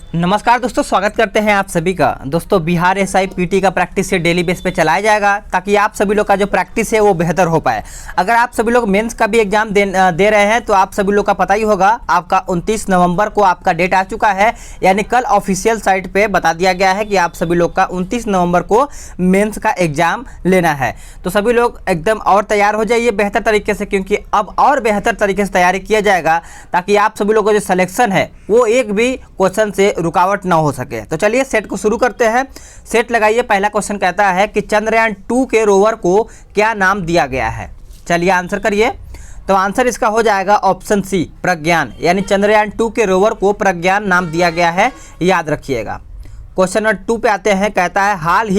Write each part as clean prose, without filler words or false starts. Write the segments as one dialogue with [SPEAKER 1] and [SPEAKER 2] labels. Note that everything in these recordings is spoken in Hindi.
[SPEAKER 1] नमस्कार दोस्तों, स्वागत करते हैं आप सभी का। दोस्तों, बिहार एसआई पीटी का प्रैक्टिस से डेली बेस पे चलाया जाएगा ताकि आप सभी लोग का जो प्रैक्टिस है वो बेहतर हो पाए। अगर आप सभी लोग मेंस का भी एग्जाम दे रहे हैं तो आप सभी लोग का पता ही होगा, आपका 29 नवंबर को आपका डेट आ चुका है। यानी कल ऑफिशियल साइट पे बता दिया गया है कि आप सभी लोग का 29 नवंबर को मेंस का एग्जाम लेना है। तो सभी लोग एकदम और तैयार हो जाइए बेहतर तरीके से, क्योंकि अब और बेहतर तरीके से तैयारी किया जाएगा ताकि आप सभी लोगों का जो सिलेक्शन है वो एक भी क्वेश्चन से रुकावट ना हो सके। तो चलिए सेट को शुरू करते हैं। सेट लगाइए। पहला क्वेश्चन कहता है कि चंद्रयान 2 के रोवर को क्या नाम दिया गया है। चलिए आंसर करिए। तो आंसर इसका हो जाएगा ऑप्शन सी, प्रज्ञान। यानी चंद्रयान 2 के रोवर को प्रज्ञान नाम दिया गया है, याद रखिएगा। क्वेश्चन नंबर 2 पे आते हैं। कहता है हाल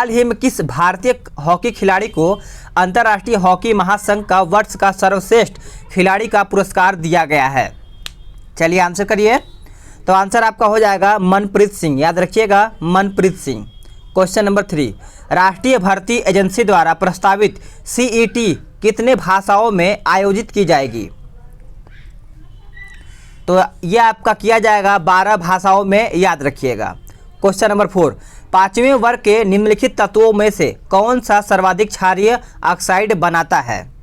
[SPEAKER 1] ही में किस भारतीय हॉकी खिलाड़ी को अंतर्राष्ट्रीय हॉकी महासंघ का वर्ष का सर्वश्रेष्ठ खिलाड़ी का पुरस्कार दिया गया है। चलिए आंसर करिए। तो आंसर आपका हो जाएगा मनप्रीत सिंह, याद रखिएगा, मनप्रीत सिंह। क्वेश्चन नंबर 3, राष्ट्रीय भर्ती एजेंसी द्वारा प्रस्तावित सीईटी कितने भाषाओं में आयोजित की जाएगी। तो यह आपका किया जाएगा 12 भाषाओं में, याद रखिएगा। क्वेश्चन नंबर 4, 5वें वर्ग के निम्नलिखित तत्वों में से कौन सा सर्वाधिक क्षारीय ऑक्साइड बनाता है।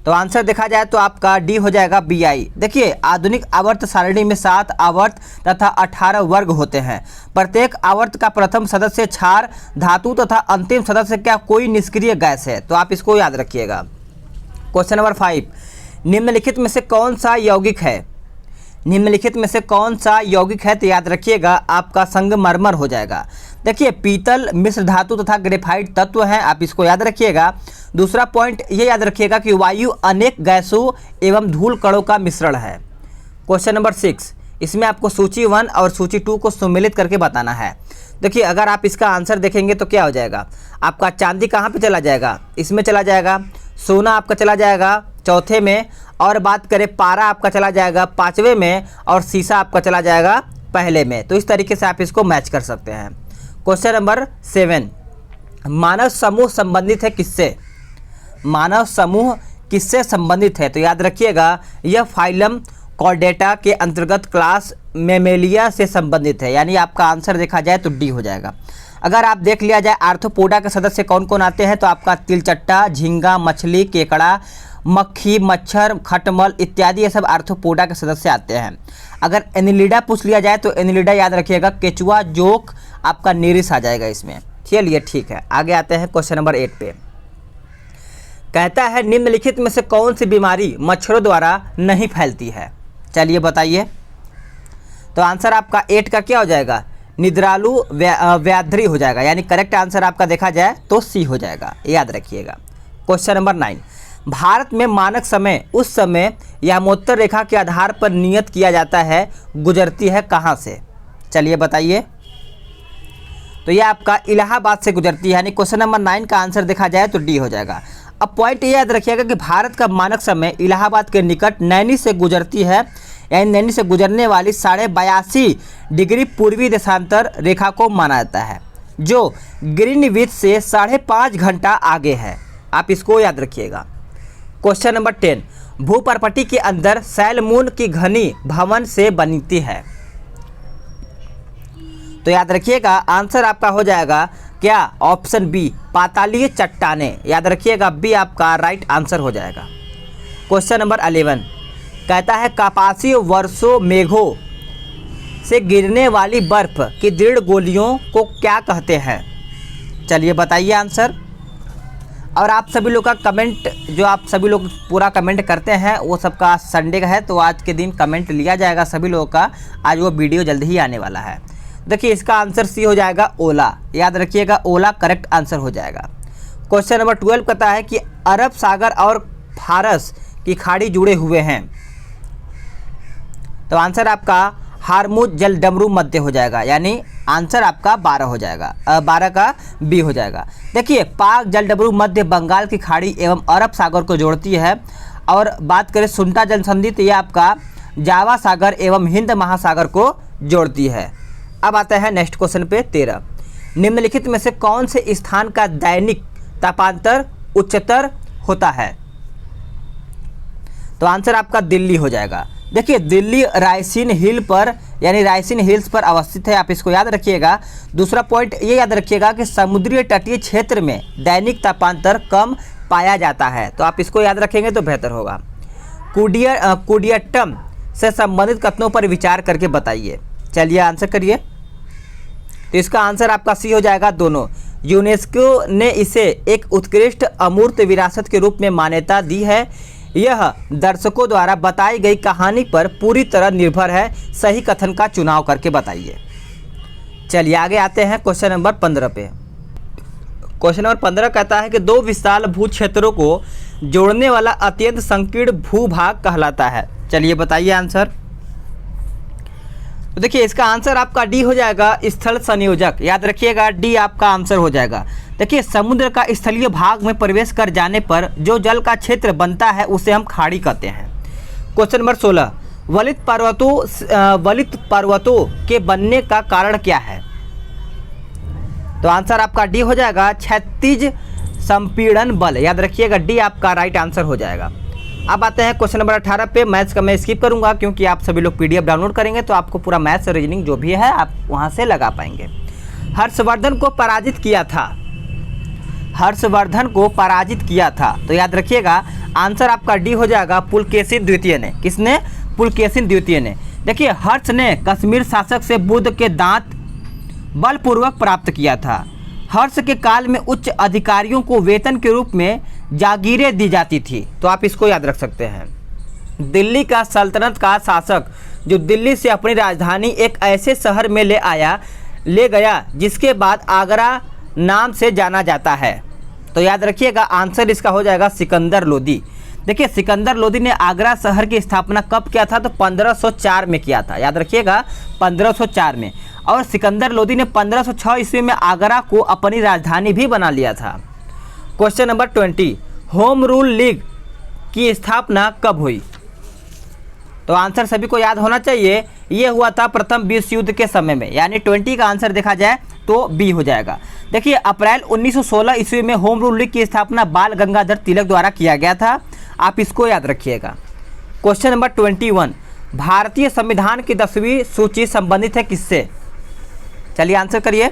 [SPEAKER 1] तो आंसर देखा जाए तो आपका डी हो जाएगा BI। देखिए, आधुनिक आवर्त सारणी में 7 आवर्त तथा 18 वर्ग होते हैं। प्रत्येक आवर्त का प्रथम सदस्य क्षार धातु तथा अंतिम सदस्य क्या कोई निष्क्रिय गैस है। तो आप इसको याद रखिएगा। क्वेश्चन नंबर 5, निम्नलिखित में से कौन सा यौगिक है। निम्नलिखित में से कौन सा यौगिक है, तो याद रखिएगा आपका संगमरमर हो जाएगा। देखिए, पीतल मिश्र धातु तथा ग्रेफाइट तत्व हैं, आप इसको याद रखिएगा। दूसरा पॉइंट ये याद रखिएगा कि वायु अनेक गैसों एवं धूल कणों का मिश्रण है। क्वेश्चन नंबर 6, इसमें आपको सूची 1 और सूची 2 को सम्मिलित करके बताना है। देखिए, अगर आप इसका आंसर देखेंगे तो क्या हो जाएगा, आपका चांदी कहाँ पे चला जाएगा, इसमें चला जाएगा। सोना आपका चला जाएगा चौथे में, और बात करें पारा आपका चला जाएगा 5वें में, और शीशा आपका चला जाएगा पहले में। तो इस तरीके से आप इसको मैच कर सकते हैं। क्वेश्चन नंबर 7, मानव समूह संबंधित है किससे। मानव समूह किससे संबंधित है, तो याद रखिएगा यह फाइलम कॉर्डेटा के अंतर्गत क्लास मेमेलिया से संबंधित है। यानी आपका आंसर देखा जाए तो डी हो जाएगा। अगर आप देख लिया जाए आर्थ्रोपोडा के सदस्य कौन कौन आते हैं, तो आपका तिलचट्टा, झींगा, मछली, केकड़ा, मक्खी, मच्छर, खटमल इत्यादि ये सब आर्थ्रोपोडा के सदस्य आते हैं। अगर एनिलिडा पूछ लिया जाए तो एनिलिडा याद रखिएगा केचुआ, जोक, आपका निरिस आ जाएगा इसमें। चलिए ठीक है, आगे आते हैं क्वेश्चन नंबर 8 पे। कहता है निम्नलिखित में से कौन सी बीमारी मच्छरों द्वारा नहीं फैलती है। चलिए बताइए। तो आंसर आपका 8 का क्या हो जाएगा, निद्रालु व्याधि हो जाएगा। यानी करेक्ट आंसर आपका देखा जाए तो सी हो जाएगा, याद रखिएगा। क्वेश्चन नंबर 9, भारत में मानक समय उस समय यामोत्तर रेखा के आधार पर नियत किया जाता है, गुजरती है कहाँ से। चलिए बताइए। तो यह आपका इलाहाबाद से गुजरती है। यानी क्वेश्चन नंबर 9 का आंसर देखा जाए तो डी हो जाएगा। अब पॉइंट ये याद रखिएगा कि भारत का मानक समय इलाहाबाद के निकट नैनी से गुजरती है। यानी नैनी से गुजरने वाली 82.5 डिग्री पूर्वी देशांतर रेखा को माना जाता है, जो ग्रीनविच से 5.5 घंटा आगे है। आप इसको याद रखिएगा। क्वेश्चन नंबर 10, भूपर्पटी के अंदर सैलमून की घनी भवन से बनती है। तो याद रखिएगा आंसर आपका हो जाएगा क्या, ऑप्शन बी, पातालीय चट्टानें। याद रखिएगा बी आपका राइट आंसर हो जाएगा। क्वेश्चन नंबर 11, कहता है कापासीय वर्षों मेघों से गिरने वाली बर्फ की दृढ़ गोलियों को क्या कहते हैं। चलिए बताइए आंसर। और आप सभी लोग का कमेंट, जो आप सभी लोग पूरा कमेंट करते हैं वो सबका संडे का है, तो आज के दिन कमेंट लिया जाएगा सभी लोगों का। आज वो वीडियो जल्द ही आने वाला है। देखिए, इसका आंसर सी हो जाएगा, ओला। याद रखिएगा ओला करेक्ट आंसर हो जाएगा। क्वेश्चन नंबर 12 कहता है कि अरब सागर और फारस की खाड़ी जुड़े हुए हैं। तो आंसर आपका हारमुज जल डमरू मध्य हो जाएगा। यानी आंसर आपका 12 हो जाएगा, 12 का बी हो जाएगा। देखिए, पाक जल डमरू मध्य बंगाल की खाड़ी एवं अरब सागर को जोड़ती है। और बात करें सुंटा जल संधि, तो ये आपका जावा सागर एवं हिंद महासागर को जोड़ती है। अब आता है नेक्स्ट क्वेश्चन पे 13, निम्नलिखित में से कौन से स्थान का दैनिक तापांतर उच्चतर होता है। तो आंसर आपका दिल्ली हो जाएगा। देखिए दिल्ली रायसीन हिल पर यानी रायसीन हिल्स पर अवस्थित है, आप इसको याद रखिएगा। दूसरा पॉइंट ये याद रखिएगा कि समुद्री तटीय क्षेत्र में दैनिक तापांतर कम पाया जाता है, तो आप इसको याद रखेंगे तो बेहतर होगा। कुडियट्टम से संबंधित कथनों पर विचार करके बताइए। चलिए आंसर करिए। तो इसका आंसर आपका सी हो जाएगा, दोनों। यूनेस्को ने इसे एक उत्कृष्ट अमूर्त विरासत के रूप में मान्यता दी है। यह दर्शकों द्वारा बताई गई कहानी पर पूरी तरह निर्भर है। सही कथन का चुनाव करके बताइए। चलिए आगे आते हैं क्वेश्चन नंबर 15 पे। क्वेश्चन नंबर 15 कहता है कि दो विशाल भू क्षेत्रों को जोड़ने वाला अत्यंत संकीर्ण भूभाग कहलाता है। चलिए बताइए आंसर। तो देखिए इसका आंसर आपका डी हो जाएगा, स्थल संयोजक। याद रखिएगा डी आपका आंसर हो जाएगा। देखिए समुद्र का स्थलीय भाग में प्रवेश कर जाने पर जो जल का क्षेत्र बनता है उसे हम खाड़ी कहते हैं। क्वेश्चन नंबर 16, वलित पर्वतों के बनने का कारण क्या है? तो आंसर आपका डी हो जाएगा, क्षैतिज संपीड़न बल। याद रखिएगा डी आपका राइट आंसर हो जाएगा। अब आते हैं क्वेश्चन नंबर 18 पे। मैथ्स का मैं स्किप करूंगा क्योंकि आप सभी लोग पीडीएफ डाउनलोड करेंगे तो आपको पूरा मैथ्स और रीजनिंग जो भी है आप वहां से लगा पाएंगे। हर्षवर्धन को पराजित किया था, हर्षवर्धन को पराजित किया था, तो याद रखिएगा आंसर आपका डी हो जाएगा, पुलकेशिन द्वितीय ने। किसने? पुलकेशिन द्वितीय ने। देखिए हर्ष ने कश्मीर शासक से बुद्ध के दांत बलपूर्वक प्राप्त किया था। हर्ष के काल में उच्च अधिकारियों को वेतन के रूप में जागीरें दी जाती थी, तो आप इसको याद रख सकते हैं। दिल्ली का सल्तनत का शासक जो दिल्ली से अपनी राजधानी एक ऐसे शहर में ले गया जिसके बाद आगरा नाम से जाना जाता है, तो याद रखिएगा आंसर इसका हो जाएगा सिकंदर लोदी। देखिए सिकंदर लोदी ने आगरा शहर की स्थापना कब किया था? तो 1504 में किया था। याद रखिएगा 1504 में। और सिकंदर लोदी ने 1506 ईस्वी में आगरा को अपनी राजधानी भी बना लिया था। Question number 20, home rule league की स्थापना कब हुई? तो आंसर सभी को याद होना चाहिए, ये हुआ था प्रथम विश्व युद्ध के समय में, यानी 20 का आंसर देखा जाए तो बी हो जाएगा। देखिए अप्रैल 1916 ईस्वी में होम रूल लीग की स्थापना बाल गंगाधर तिलक द्वारा किया गया था, आप इसको याद रखिएगा। क्वेश्चन नंबर 21, भारतीय संविधान की 10वीं सूची संबंधित है किससे? चलिए आंसर करिए।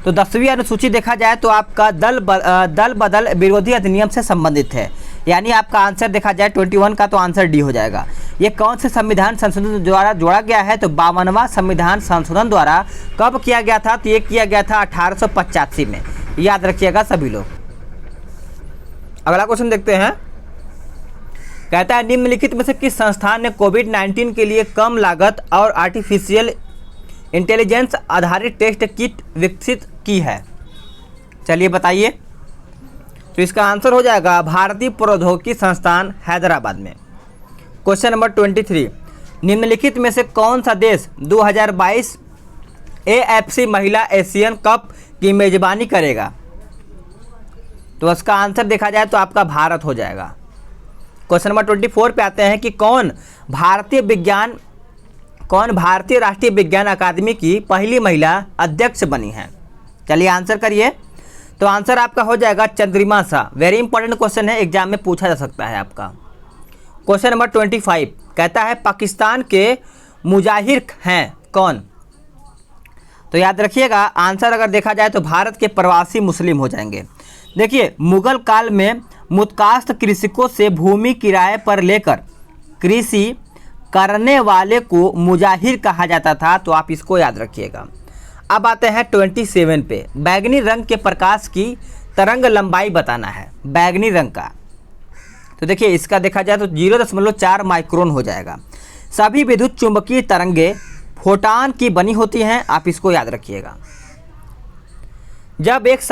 [SPEAKER 1] तो 10वीं अनुसूची देखा जाए तो आपका दल बदल विरोधी अधिनियम से संबंधित है, यानी आपका आंसर देखा जाए 21 का तो आंसर डी हो जाएगा। ये कौन से संविधान संशोधन द्वारा जोड़ा गया है? तो 52वां संविधान संशोधन द्वारा कब किया गया था? तो ये किया गया था 1885 में। याद रखिएगा सभी लोग। अगला क्वेश्चन देखते हैं। कहता है निम्नलिखित में से किस संस्थान ने कोविड-19 के लिए कम लागत और आर्टिफिशियल इंटेलिजेंस आधारित टेस्ट किट विकसित की है? चलिए बताइए। तो इसका आंसर हो जाएगा भारतीय प्रौद्योगिकी संस्थान हैदराबाद में। क्वेश्चन नंबर 23, निम्नलिखित में से कौन सा देश 2022 AFC महिला एशियन कप की मेजबानी करेगा? तो इसका आंसर देखा जाए तो आपका भारत हो जाएगा। क्वेश्चन नंबर 24 पे आते हैं कि कौन भारतीय राष्ट्रीय विज्ञान अकादमी की पहली महिला अध्यक्ष बनी है? चलिए आंसर करिए। तो आंसर आपका हो जाएगा Chandrima Shah. Very important question है, एग्जाम में पूछा जा सकता है आपका। क्वेश्चन नंबर 25 कहता है पाकिस्तान के मुजाहिर हैं कौन? तो याद रखिएगा आंसर अगर देखा जाए तो भारत के प्रवासी मुस्लिम हो जाएंगे। देखिए मुगल काल में मुतकास्त कृषकों से भूमि किराए पर लेकर कृषि करने वाले को मुजाहिर कहा जाता था, तो आप इसको याद रखिएगा। अब आते हैं 27 पे। बैगनी रंग के प्रकाश की तरंग लंबाई बताना है, बैगनी रंग का। तो देखिए इसका देखा जाए तो 0.4 माइक्रोन हो जाएगा। सभी विद्युत चुंबकीय तरंगे फोटॉन की बनी होती हैं, आप इसको याद रखिएगा। जब एक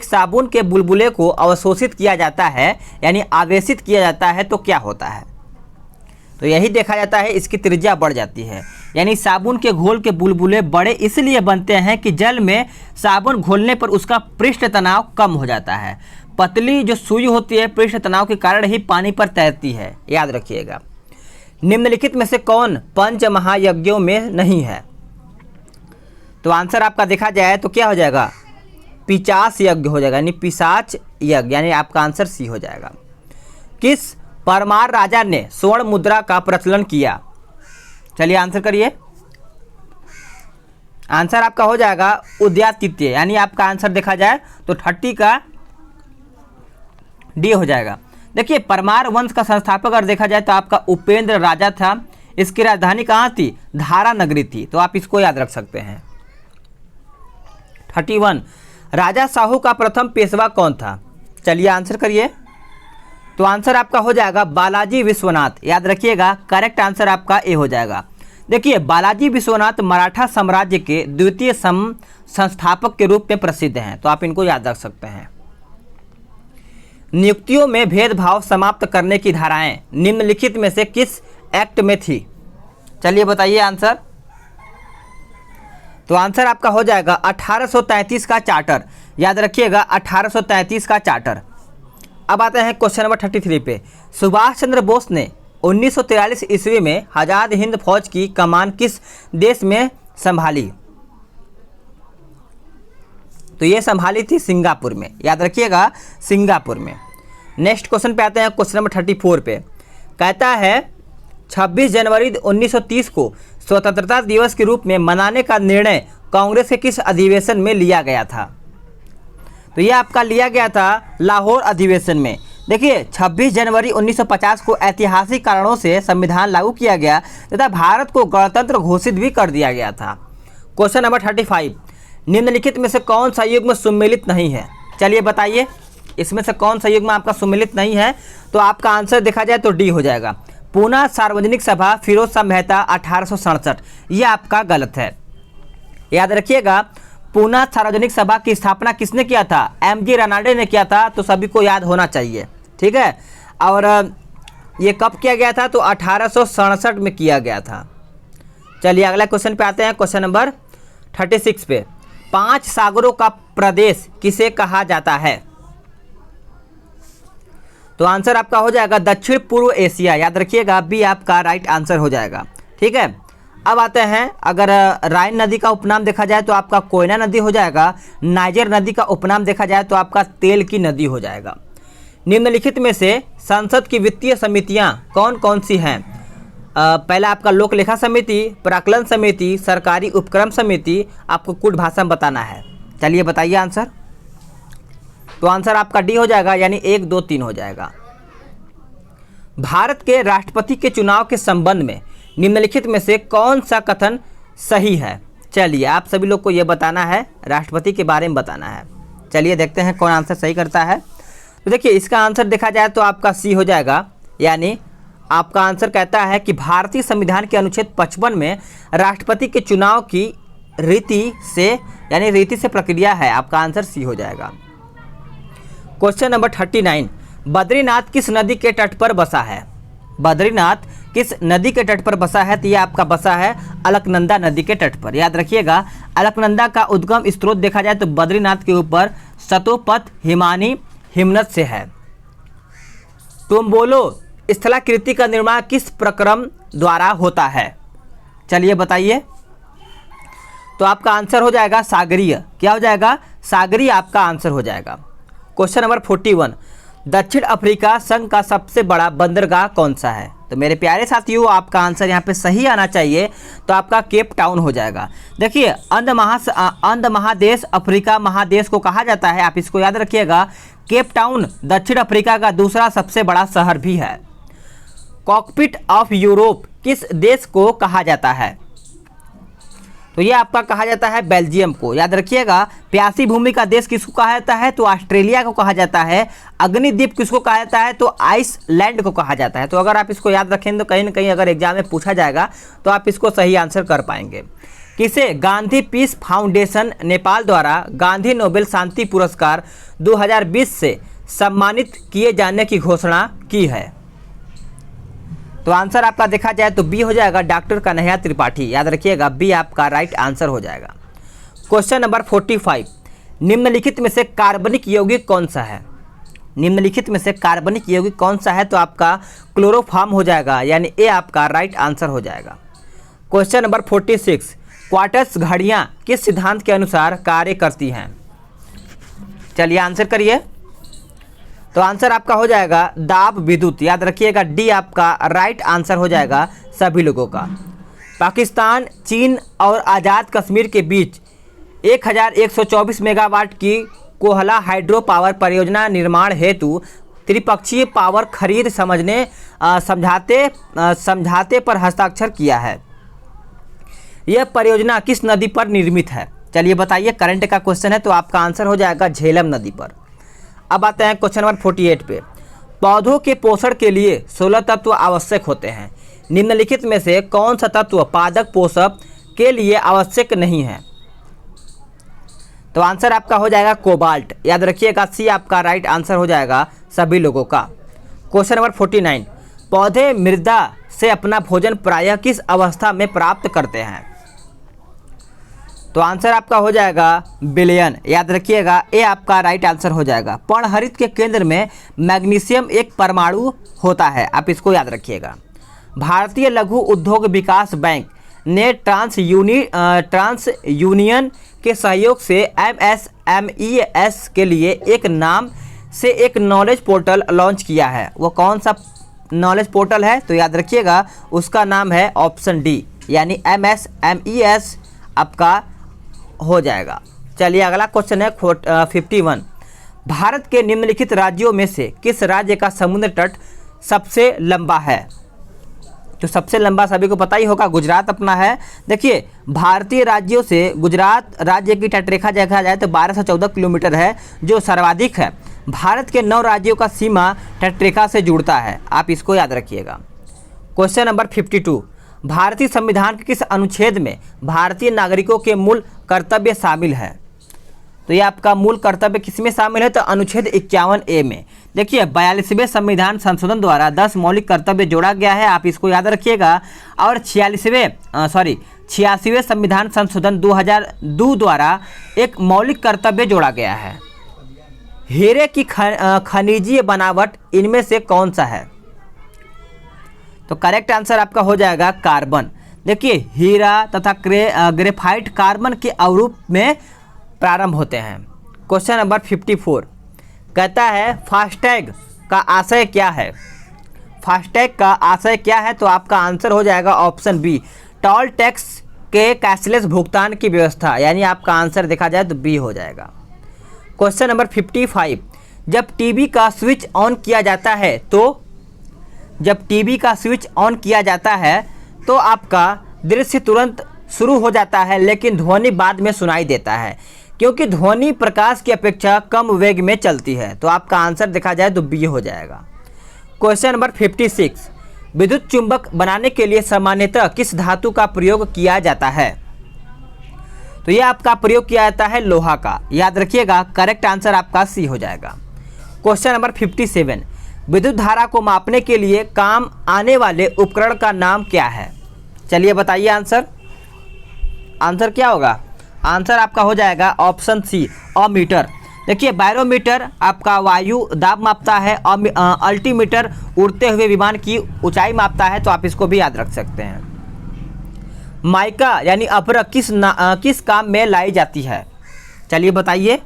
[SPEAKER 1] साबुन के बुलबुले को अवशोषित किया जाता है यानी आवेशित किया जाता है तो क्या होता है? तो यही देखा जाता है इसकी त्रिज्या बढ़ जाती है, यानी साबुन के घोल के बुलबुले बड़े इसलिए बनते हैं कि जल में साबुन घोलने पर उसका पृष्ठ तनाव कम हो जाता है। पतली जो सुई होती है पृष्ठ तनाव के कारण ही पानी पर तैरती है, याद रखिएगा। निम्नलिखित में से कौन पंच महायज्ञों में नहीं है? तो आंसर आपका देखा जाए तो क्या हो जाएगा? पिशाच यज्ञ हो जाएगा, यानी पिशाच यज्ञ, यानी आपका आंसर सी हो जाएगा। किस परमार राजा ने स्वर्ण मुद्रा का प्रचलन किया? चलिए आंसर करिए। आंसर आपका हो जाएगा उदयादित्य, यानी आपका आंसर देखा जाए तो 30 का डी हो जाएगा। देखिए परमार वंश का संस्थापक अगर देखा जाए तो आपका उपेंद्र राजा था। इसकी राजधानी कहाँ थी? धारा नगरी थी, तो आप इसको याद रख सकते हैं। 31 राजा साहू का प्रथम पेशवा कौन था? चलिए आंसर करिए। तो आंसर आपका हो जाएगा बालाजी विश्वनाथ, याद रखिएगा। करेक्ट आंसर आपका ए हो जाएगा। देखिए बालाजी विश्वनाथ मराठा साम्राज्य के द्वितीय संस्थापक के रूप में प्रसिद्ध हैं, तो आप इनको याद रख सकते हैं। नियुक्तियों में भेदभाव समाप्त करने की धाराएं निम्नलिखित में से किस एक्ट में थी? चलिए बताइए आंसर। तो आंसर आपका हो जाएगा 1833 का चार्टर, याद रखिएगा 1833 का चार्टर। अब आते हैं क्वेश्चन नंबर 33 पे। सुभाष चंद्र बोस ने 1943 ईस्वी में आजाद हिंद फौज की कमान किस देश में संभाली? तो ये संभाली थी सिंगापुर में, याद रखिएगा सिंगापुर में। नेक्स्ट क्वेश्चन पे आते हैं क्वेश्चन नंबर 34 पे। कहता है 26 जनवरी 1930 को स्वतंत्रता दिवस के रूप में मनाने का निर्णय कांग्रेस के किस अधिवेशन में लिया गया था? तो ये आपका लिया गया था लाहौर अधिवेशन में। देखिए 26 जनवरी 1950 को ऐतिहासिक कारणों से संविधान लागू किया गया तथा भारत को गणतंत्र घोषित भी कर दिया गया था। क्वेश्चन नंबर 35 निम्नलिखित में से कौन सा युग्म सम्मिलित नहीं है? चलिए बताइए इसमें से कौन सा युग्म आपका सम्मिलित नहीं है? तो आपका आंसर देखा जाए तो डी हो जाएगा। पूना सार्वजनिक सभा फिरोज शाह मेहता 1867, ये आपका गलत है। याद रखिएगा पूना सार्वजनिक सभा की स्थापना किसने किया था? एमजी रनाडे ने किया था, तो सभी को याद होना चाहिए, ठीक है। और ये कब किया गया था? तो 1867 में किया गया था। चलिए अगला क्वेश्चन पे आते हैं, क्वेश्चन नंबर 36 पे। 5 सागरों का प्रदेश किसे कहा जाता है? तो आंसर आपका हो जाएगा दक्षिण पूर्व एशिया, याद रखिएगा बी आपका राइट आंसर हो जाएगा, ठीक है। अब आते हैं, अगर राइन नदी का उपनाम देखा जाए तो आपका कोयना नदी हो जाएगा। नाइजर नदी का उपनाम देखा जाए तो आपका तेल की नदी हो जाएगा। निम्नलिखित में से संसद की वित्तीय समितियां कौन कौन सी हैं? पहला आपका लोक लेखा समिति, प्राक्कलन समिति, सरकारी उपक्रम समिति, आपको कूट भाषा बताना है। चलिए बताइए आंसर। तो आंसर आपका डी हो जाएगा, यानी 1 2 3 हो जाएगा। भारत के राष्ट्रपति के चुनाव के संबंध में निम्नलिखित में से कौन सा कथन सही है? चलिए आप सभी लोग को यह बताना है, राष्ट्रपति के बारे में बताना है। चलिए देखते हैं कौन आंसर सही करता है। तो देखिए इसका आंसर देखा जाए तो आपका सी हो जाएगा, यानी आपका आंसर कहता है कि भारतीय संविधान के अनुच्छेद 55 में राष्ट्रपति के चुनाव की रीति से प्रक्रिया है। आपका आंसर सी हो जाएगा। क्वेश्चन नंबर 39 बद्रीनाथ किस नदी के तट पर बसा है? बद्रीनाथ किस नदी के तट पर बसा है? तो यह आपका बसा है अलकनंदा नदी के तट पर। याद रखिएगा अलकनंदा का उद्गम स्रोत देखा जाए तो बद्रीनाथ के ऊपर सतोपथ हिमानी हिमनद से है। तुम बोलो स्थलाकृति का निर्माण किस प्रक्रम द्वारा होता है? चलिए बताइए। तो आपका आंसर हो जाएगा सागरीय। क्या हो जाएगा? सागरीय आपका आंसर हो जाएगा। क्वेश्चन नंबर 41 दक्षिण अफ्रीका संघ का सबसे बड़ा बंदरगाह कौन सा है? तो मेरे प्यारे साथियों आपका आंसर यहाँ पे सही आना चाहिए, तो आपका केप टाउन हो जाएगा। देखिए अंध महादेश अफ्रीका महादेश को कहा जाता है, आप इसको याद रखिएगा। केप टाउन दक्षिण अफ्रीका का दूसरा सबसे बड़ा शहर भी है। कॉकपिट ऑफ यूरोप किस देश को कहा जाता है? तो ये आपका कहा जाता है बेल्जियम को। याद रखिएगा प्यासी भूमि का देश किसको कहा जाता है? तो ऑस्ट्रेलिया को कहा जाता है। अग्निद्वीप किसको कहा जाता है? तो आइसलैंड को कहा जाता है। तो अगर आप इसको याद रखें तो कहीं ना कहीं अगर एग्जाम में पूछा जाएगा तो आप इसको सही आंसर कर पाएंगे। किसे गांधी पीस फाउंडेशन नेपाल द्वारा गांधी नोबेल शांति पुरस्कार 2020 से सम्मानित किए जाने की घोषणा की है? तो आंसर आपका देखा जाए तो बी हो जाएगा डॉक्टर कन्हैया त्रिपाठी। याद रखिएगा बी आपका राइट आंसर हो जाएगा। क्वेश्चन नंबर 45 निम्नलिखित में से कार्बनिक यौगिक कौन सा है? निम्नलिखित में से कार्बनिक यौगिक कौन सा है? तो आपका क्लोरोफॉर्म हो जाएगा, यानी ए आपका राइट आंसर हो जाएगा। क्वेश्चन नंबर 46 क्वार्ट्ज घड़ियां किस सिद्धांत के अनुसार कार्य करती हैं? चलिए आंसर करिए। तो आंसर आपका हो जाएगा दाब विद्युत। याद रखिएगा डी आपका राइट आंसर हो जाएगा सभी लोगों का। पाकिस्तान, चीन और आज़ाद कश्मीर के बीच 1124 मेगावाट की कोहला हाइड्रो पावर परियोजना निर्माण हेतु त्रिपक्षीय पावर खरीद समझाते पर हस्ताक्षर किया है। यह परियोजना किस नदी पर निर्मित है? चलिए बताइए, करंट का क्वेश्चन है तो आपका आंसर हो जाएगा झेलम नदी पर। अब आते हैं क्वेश्चन नंबर 48 पे। पौधों के पोषण के लिए 16 तत्व आवश्यक होते हैं। निम्नलिखित में से कौन सा तत्व पादप पोषक के लिए आवश्यक नहीं है? तो आंसर आपका हो जाएगा कोबाल्ट। याद रखिएगा सी आपका राइट आंसर हो जाएगा सभी लोगों का। Question number 49। पौधे मृदा से अपना भोजन प्रायः किस अवस्था में प्राप्त करते हैं? तो आंसर आपका हो जाएगा विलयन। याद रखिएगा ए आपका राइट आंसर हो जाएगा। पर्णहरित के केंद्र में मैग्नीशियम एक परमाणु होता है, आप इसको याद रखिएगा। भारतीय लघु उद्योग विकास बैंक ने ट्रांस यूनियन के सहयोग से MSMES के लिए एक नाम से एक नॉलेज पोर्टल लॉन्च किया है। वो कौन सा नॉलेज पोर्टल है? तो याद रखिएगा उसका नाम है ऑप्शन डी, यानी MSMES आपका हो जाएगा। चलिए अगला क्वेश्चन है 51। भारत के निम्नलिखित राज्यों में से किस राज्य का समुद्र तट सबसे लंबा है? तो सबसे लंबा सभी को पता ही होगा, गुजरात अपना है। देखिए भारतीय राज्यों से गुजरात राज्य की तटरेखा देखा जाए तो 1214 किलोमीटर है, जो सर्वाधिक है। भारत के 9 राज्यों का सीमा तटरेखा से जुड़ता है, आप इसको याद रखिएगा। Question number 52। भारतीय संविधान के किस अनुच्छेद में भारतीय नागरिकों के मूल कर्तव्य शामिल है? तो ये आपका मूल कर्तव्य किसमें शामिल है? तो अनुच्छेद 51A में। देखिए 42वें संविधान संशोधन द्वारा 10 मौलिक कर्तव्य जोड़ा गया है, आप इसको याद रखिएगा। और 86वें संविधान संशोधन 2002 द्वारा एक मौलिक कर्तव्य जोड़ा गया है। हीरे की खनिजीय बनावट इनमें से कौन सा है? तो करेक्ट आंसर आपका हो जाएगा कार्बन। देखिए हीरा तथा ग्रेफाइट कार्बन के अवरूप में प्रारंभ होते हैं। क्वेश्चन नंबर 54 कहता है फास्टैग का आशय क्या है? फास्टैग का आशय क्या है? तो आपका आंसर हो जाएगा ऑप्शन बी, टोल टैक्स के कैशलेस भुगतान की व्यवस्था, यानी आपका आंसर देखा जाए तो बी हो जाएगा। Question number 55। जब टीवी का स्विच ऑन किया जाता है तो आपका दृश्य तुरंत शुरू हो जाता है, लेकिन ध्वनि बाद में सुनाई देता है, क्योंकि ध्वनि प्रकाश की अपेक्षा कम वेग में चलती है। तो आपका आंसर देखा जाए तो बी हो जाएगा। Question number 56। विद्युत चुंबक बनाने के लिए सामान्यतः किस धातु का प्रयोग किया जाता है? तो यह आपका प्रयोग किया जाता है लोहा का। याद रखिएगा करेक्ट आंसर आपका सी हो जाएगा। Question number 57। विद्युत धारा को मापने के लिए काम आने वाले उपकरण का नाम क्या है? चलिए बताइए आंसर क्या होगा? आंसर आपका हो जाएगा ऑप्शन सी, अमीटर। देखिए बैरोमीटर आपका वायु दाब मापता है, अल्टीमीटर उड़ते हुए विमान की ऊंचाई मापता है, तो आप इसको भी याद रख सकते हैं। माइका यानी अभ्रक किस काम में लाई जाती है? चलिए बताइए।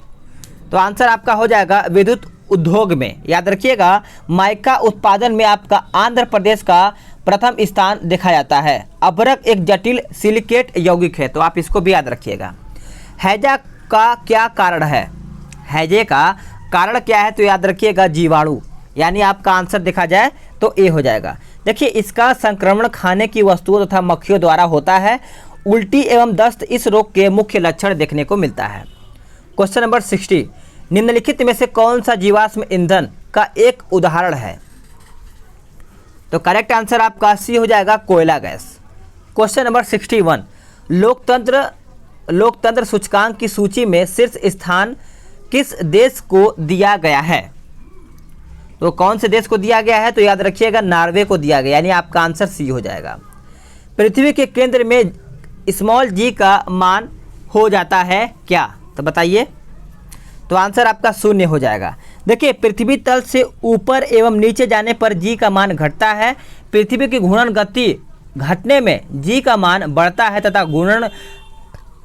[SPEAKER 1] तो आंसर आपका हो जाएगा विद्युत उद्योग में। याद रखिएगा माइका उत्पादन में आपका आंध्र प्रदेश का प्रथम स्थान देखा जाता है। अभ्रक एक जटिल सिलिकेट यौगिक है, तो आप इसको भी याद रखिएगा। हैजा का क्या कारण है? हैजे का कारण क्या है? तो याद रखिएगा जीवाणु, यानी आपका आंसर देखा जाए तो ए हो जाएगा। देखिए इसका संक्रमण खाने की वस्तुओं तथा मक्खियों द्वारा होता है। उल्टी एवं दस्त इस रोग के मुख्य लक्षण देखने को मिलता है। Question number 60। निम्नलिखित में से कौन सा जीवाश्म ईंधन का एक उदाहरण है? तो करेक्ट आंसर आपका सी हो जाएगा, कोयला गैस। Question number 61। लोकतंत्र सूचकांक की सूची में शीर्ष स्थान किस देश को दिया गया है? तो कौन से देश को दिया गया है? तो याद रखिएगा नॉर्वे को दिया गया, यानी आपका आंसर सी हो जाएगा। पृथ्वी के केंद्र में स्मॉल जी का मान हो जाता है क्या? तो बताइए। तो आंसर आपका 0 हो जाएगा। देखिए पृथ्वी तल से ऊपर एवं नीचे जाने पर जी का मान घटता है। पृथ्वी की घूर्णन गति घटने में जी का मान बढ़ता है तथा घूर्णन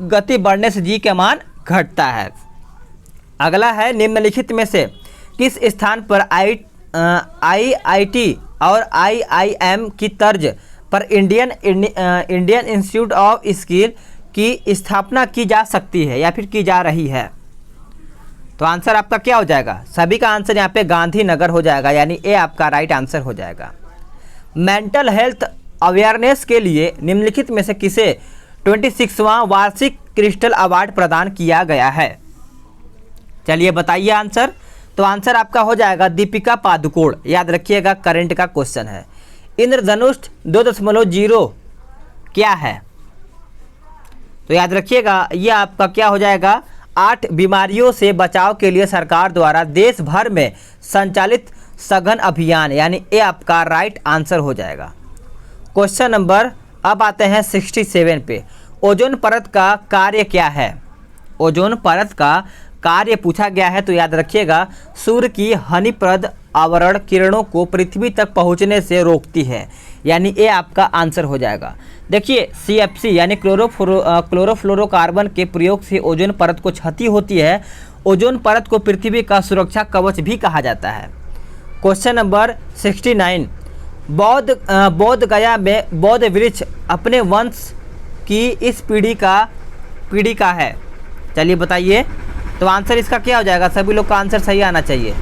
[SPEAKER 1] गति बढ़ने से जी का मान घटता है। अगला है निम्नलिखित में से किस स्थान पर IIT और IIM की तर्ज पर इंडियन इंस्टीट्यूट ऑफ स्किल की स्थापना की जा सकती है या फिर की जा रही है? तो आंसर आपका क्या हो जाएगा? सभी का आंसर यहाँ पे गांधीनगर हो जाएगा, यानी ए आपका राइट आंसर हो जाएगा। मेंटल हेल्थ अवेयरनेस के लिए निम्नलिखित में से किसे 26वां वार्षिक क्रिस्टल अवार्ड प्रदान किया गया है? चलिए बताइए आंसर। तो आंसर आपका हो जाएगा दीपिका पादुकोण। याद रखिएगा, करंट का क्वेश्चन है। इंद्रधनुष 2.0 क्या है? तो याद रखिएगा, ये आपका क्या हो जाएगा? 8 बीमारियों से बचाव के लिए सरकार द्वारा देश भर में संचालित सघन अभियान, यानी ये आपका राइट आंसर हो जाएगा। क्वेश्चन नंबर अब आते हैं 67 पे। ओजोन परत का कार्य क्या है? ओजोन परत का कार्य पूछा गया है। तो याद रखिएगा, सूर्य की हानिप्रद आवरण किरणों को पृथ्वी तक पहुंचने से रोकती है, यानी ये आपका आंसर हो जाएगा। देखिए, CFC यानी क्लोरोफ्लोरोकार्बन के प्रयोग से ओजोन परत को क्षति होती है। ओजोन परत को पृथ्वी का सुरक्षा कवच भी कहा जाता है। Question number 69। बोध गया में बौद्ध वृक्ष अपने वंश की इस पीढ़ी का है। चलिए बताइए। तो आंसर इसका क्या हो जाएगा? सभी लोग का आंसर सही आना चाहिए।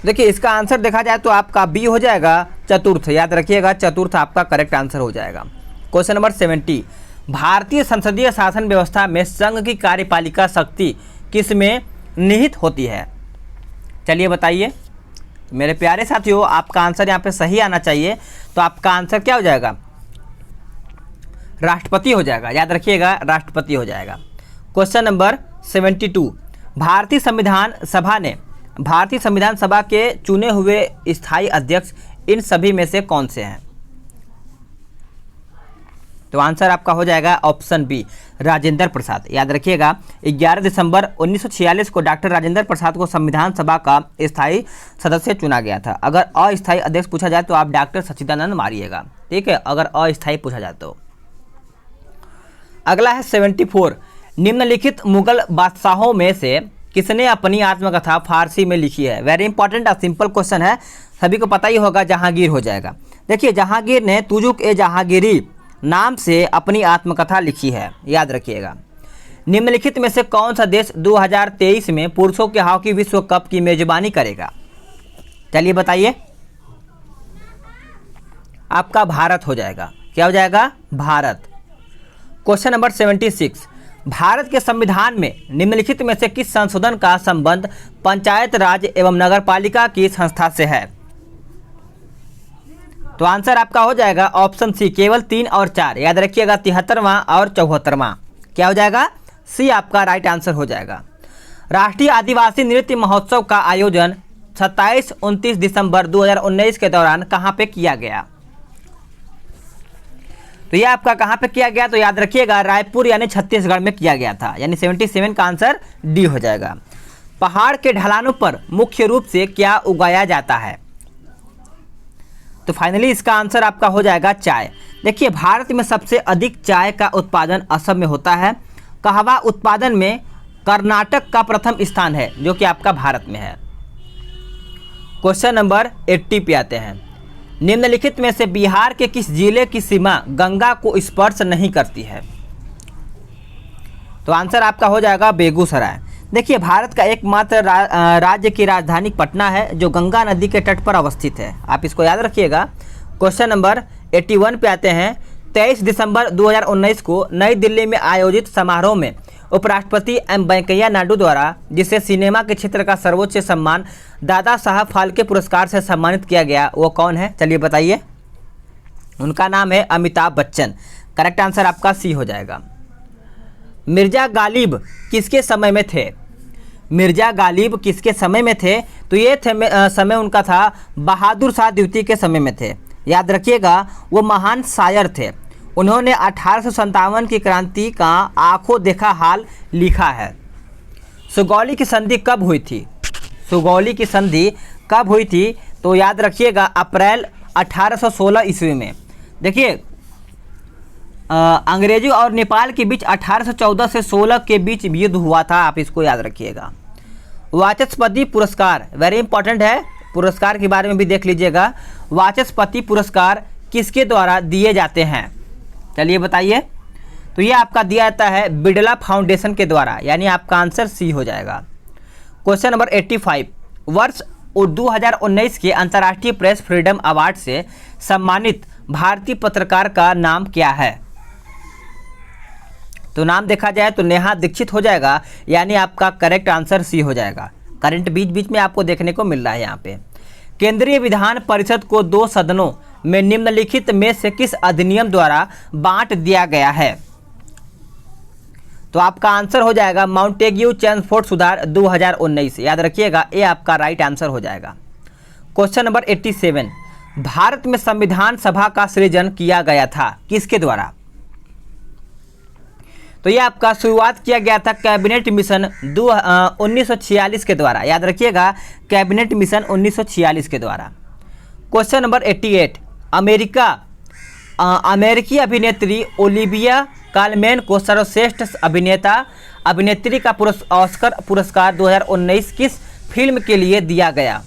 [SPEAKER 1] देखिए, इसका आंसर देखा जाए तो आपका बी हो जाएगा, चतुर्थ। याद रखिएगा, चतुर्थ आपका करेक्ट आंसर हो जाएगा। Question number 70। भारतीय संसदीय शासन व्यवस्था में संघ की कार्यपालिका शक्ति किस में निहित होती है? चलिए बताइए। मेरे प्यारे साथियों, आपका आंसर यहाँ पे सही आना चाहिए। तो आपका आंसर क्या हो जाएगा? राष्ट्रपति हो जाएगा। याद रखिएगा, राष्ट्रपति हो जाएगा। Question number 72। भारतीय संविधान सभा के चुने हुए स्थायी अध्यक्ष इन सभी में से कौन से हैं? तो आंसर आपका हो जाएगा ऑप्शन बी, राजेंद्र प्रसाद। याद रखिएगा, 11 दिसंबर 1946 को डॉक्टर राजेंद्र प्रसाद को संविधान सभा का स्थायी सदस्य चुना गया था। अगर अस्थायी अध्यक्ष पूछा जाए तो आप डॉक्टर सच्चिदानंद मारिएगा, ठीक है, अगर अस्थायी पूछा जाए तो। अगला है 74। निम्नलिखित मुगल बादशाहों में से किसने अपनी आत्मकथा फारसी में लिखी है? वेरी इंपॉर्टेंट, सिंपल क्वेश्चन है, सभी को पता ही होगा। जहांगीर हो जाएगा। देखिए, जहांगीर ने तुजुक ए जहांगीरी नाम से अपनी आत्मकथा लिखी है। याद रखिएगा। निम्नलिखित में से कौन सा देश 2023 में पुरुषों के हॉकी विश्व कप की मेजबानी करेगा? चलिए बताइए। आपका भारत हो जाएगा। क्या हो जाएगा? भारत। Question number 76। भारत के संविधान में निम्नलिखित में से किस संशोधन का संबंध पंचायत राज एवं नगरपालिका की संस्था से है? तो आंसर आपका हो जाएगा ऑप्शन सी, केवल 3 और 4। याद रखिएगा, 73वां और 74वां। क्या हो जाएगा? सी आपका राइट आंसर हो जाएगा। राष्ट्रीय आदिवासी नृत्य महोत्सव का आयोजन 27-29 दिसंबर 2019 के दौरान कहां पे किया गया? तो यह आपका कहां पे किया गया? तो याद रखिएगा, रायपुर यानी छत्तीसगढ़ में किया गया था, यानी 77 का आंसर डी हो जाएगा। पहाड़ के ढलानों पर मुख्य रूप से क्या उगाया जाता है? तो फाइनली इसका आंसर आपका हो जाएगा चाय। देखिए, भारत में सबसे अधिक चाय का उत्पादन असम में होता है। कहवा उत्पादन में कर्नाटक का प्रथम स्थान है, जो कि आपका भारत में है। क्वेश्चन नंबर 80 पे आते हैं। निम्नलिखित में से बिहार के किस जिले की सीमा गंगा को स्पर्श नहीं करती है? तो आंसर आपका हो जाएगा बेगूसराय। देखिए, भारत का एकमात्र राज्य की राजधानी पटना है, जो गंगा नदी के तट पर अवस्थित है। आप इसको याद रखिएगा। क्वेश्चन नंबर 81 पे आते हैं। 23 दिसंबर 2019 को नई दिल्ली में आयोजित समारोह में उपराष्ट्रपति एम वेंकैया नायडू द्वारा जिसे सिनेमा के क्षेत्र का सर्वोच्च सम्मान दादा साहब फाल्के पुरस्कार से सम्मानित किया गया, वो कौन है? चलिए बताइए। उनका नाम है अमिताभ बच्चन। करेक्ट आंसर आपका सी हो जाएगा। मिर्जा गालिब किसके समय में थे? मिर्जा गालिब किसके समय में थे? तो ये समय उनका था बहादुर शाह द्वितीय के समय में थे। याद रखिएगा, वो महान शायर थे। उन्होंने 1857 की क्रांति का आंखों देखा हाल लिखा है। सुगौली की संधि कब हुई थी? सुगौली की संधि कब हुई थी? तो याद रखिएगा, अप्रैल 1816 ईस्वी में। देखिए, अंग्रेजों और नेपाल के बीच 1814 से 16 के बीच युद्ध हुआ था। आप इसको याद रखिएगा। वाचस्पति पुरस्कार, वेरी इंपॉर्टेंट है, पुरस्कार के बारे में भी देख लीजिएगा। वाचस्पति पुरस्कार किसके द्वारा दिए जाते हैं, चलिए बताइए। तो ये आपका दिया जाता है बिड़ला फाउंडेशन के द्वारा, यानी आपका आंसर सी हो जाएगा। क्वेश्चन नंबर 85, वर्ष 2019 के अंतर्राष्ट्रीय प्रेस फ्रीडम अवार्ड से सम्मानित भारतीय पत्रकार का नाम क्या है? तो नाम देखा जाए तो नेहा दीक्षित हो जाएगा, यानी आपका करेक्ट आंसर सी हो जाएगा। करंट बीच बीच में आपको देखने को मिल रहा है यहाँ पे। केंद्रीय विधान परिषद को 2 सदनों में निम्नलिखित में से किस अधिनियम द्वारा बांट दिया गया है? तो आपका आंसर हो जाएगा माउंटेग्यू चैम्सफोर्ड सुधार 2019, याद रखिएगा, ये आपका राइट आंसर हो जाएगा। क्वेश्चन नंबर 87, भारत में संविधान सभा का सृजन किया गया था किसके द्वारा? तो ये आपका शुरुआत किया गया था कैबिनेट मिशन 1946 के द्वारा, याद रखिएगा, कैबिनेट मिशन 1946 के द्वारा। क्वेश्चन नंबर 88, अमेरिकी अभिनेत्री ओलिविया कालमैन को सर्वश्रेष्ठ अभिनेत्री का ऑस्कर पुरस्कार 2019 किस फिल्म के लिए दिया गया?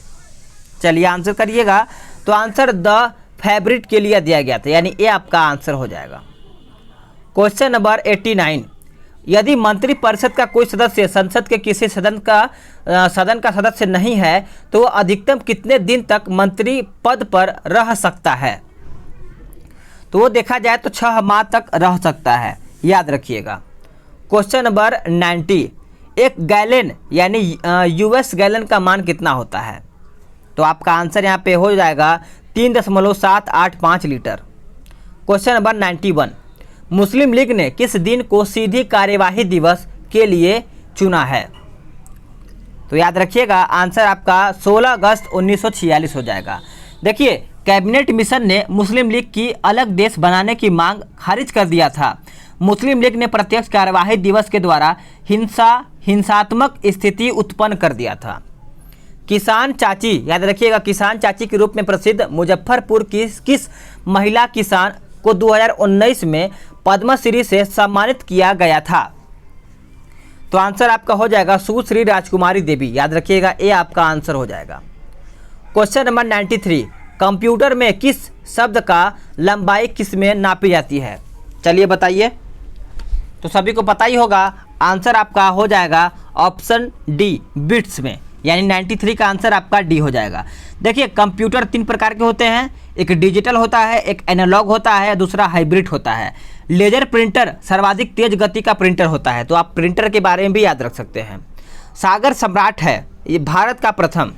[SPEAKER 1] चलिए आंसर करिएगा। तो आंसर द फेवरेट के लिए दिया गया था, यानी ये आपका आंसर हो जाएगा। क्वेश्चन नंबर 89, यदि मंत्रिपरिषद का कोई सदस्य संसद के किसी सदन का सदस्य नहीं है तो वह अधिकतम कितने दिन तक मंत्री पद पर रह सकता है? तो वो देखा जाए तो 6 माह तक रह सकता है, याद रखिएगा। क्वेश्चन नंबर 90, एक गैलन यानी यूएस गैलन का मान कितना होता है? तो आपका आंसर यहाँ पे हो जाएगा 3.785 लीटर। क्वेश्चन नंबर 91, मुस्लिम लीग ने किस दिन को सीधी कार्यवाही दिवस के लिए चुना है? तो याद रखिएगा, आंसर आपका 16 अगस्त 1946 हो जाएगा। देखिए, कैबिनेट मिशन ने मुस्लिम लीग की अलग देश बनाने की मांग खारिज कर दिया था। मुस्लिम लीग ने प्रत्यक्ष कार्यवाही दिवस के द्वारा हिंसात्मक स्थिति उत्पन्न कर दिया था। किसान चाची, याद रखिएगा, किसान चाची के रूप में प्रसिद्ध मुजफ्फरपुर की किस महिला किसान को 2019 में पद्मश्री से सम्मानित किया गया था? तो आंसर आपका हो जाएगा सुश्री राजकुमारी देवी, याद रखिएगा, ये आपका आंसर हो जाएगा। क्वेश्चन नंबर 93, कंप्यूटर में किस शब्द का लंबाई किस में नापी जाती है? चलिए बताइए। तो सभी को पता ही होगा, आंसर आपका हो जाएगा ऑप्शन डी, बिट्स में, यानी 93 का आंसर आपका डी हो जाएगा। देखिए, कंप्यूटर 3 प्रकार के होते हैं, एक डिजिटल होता है, एक एनालॉग होता है, दूसरा हाइब्रिड होता है। लेजर प्रिंटर सर्वाधिक तेज गति का प्रिंटर होता है, तो आप प्रिंटर के बारे में भी याद रख सकते हैं। सागर सम्राट है ये भारत का प्रथम,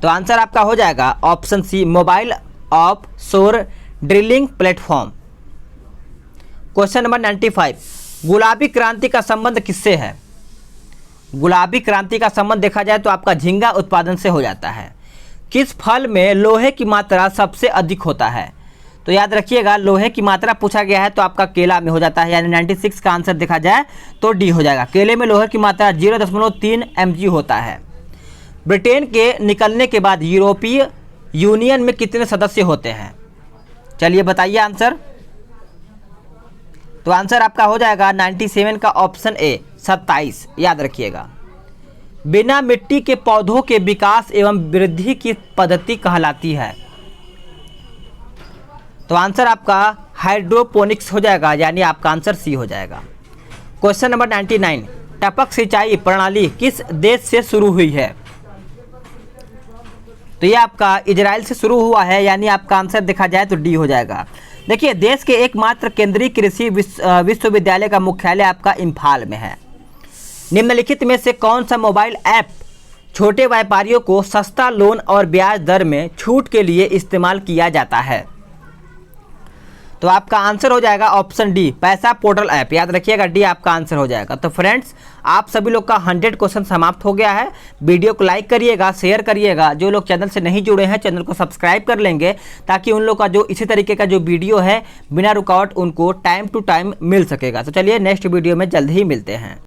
[SPEAKER 1] तो आंसर आपका हो जाएगा ऑप्शन सी, मोबाइल ऑफ शोर ड्रिलिंग प्लेटफॉर्म। क्वेश्चन नंबर 95, गुलाबी क्रांति का संबंध किससे है? गुलाबी क्रांति का संबंध देखा जाए तो आपका झींगा उत्पादन से हो जाता है। किस फल में लोहे की मात्रा सबसे अधिक होता है? तो याद रखिएगा, लोहे की मात्रा पूछा गया है तो आपका केला में हो जाता है, यानी 96 का आंसर देखा जाए तो डी हो जाएगा। केले में लोहे की मात्रा 0.3 mg होता है। ब्रिटेन के निकलने के बाद यूरोपीय यूनियन में कितने सदस्य होते हैं? चलिए बताइए आंसर। तो आंसर आपका हो जाएगा 97 का ऑप्शन ए, 27, याद रखिएगा। बिना मिट्टी के पौधों के विकास एवं वृद्धि की पद्धति कहलाती है? तो आंसर आपका हाइड्रोपोनिक्स हो जाएगा, यानी आपका आंसर सी हो जाएगा। क्वेश्चन नंबर 99, टपक सिंचाई प्रणाली किस देश से शुरू हुई है? तो ये आपका इजराइल से शुरू हुआ है, यानी आपका आंसर देखा जाए तो डी हो जाएगा। देखिए, देश के एकमात्र केंद्रीय कृषि विश्वविद्यालय का मुख्यालय आपका इम्फाल में है। निम्नलिखित में से कौन सा मोबाइल ऐप छोटे व्यापारियों को सस्ता लोन और ब्याज दर में छूट के लिए इस्तेमाल किया जाता है? तो आपका आंसर हो जाएगा ऑप्शन डी, पैसा पोर्टल ऐप, याद रखिएगा, डी आपका आंसर हो जाएगा। तो फ्रेंड्स, आप सभी लोग का 100 क्वेश्चन समाप्त हो गया है। वीडियो को लाइक करिएगा, शेयर करिएगा। जो लोग चैनल से नहीं जुड़े हैं चैनल को सब्सक्राइब कर लेंगे, ताकि उन लोग का जो इसी तरीके का जो वीडियो है बिना रुकावट उनको टाइम टू टाइम मिल सकेगा। तो चलिए नेक्स्ट वीडियो में जल्द ही मिलते हैं।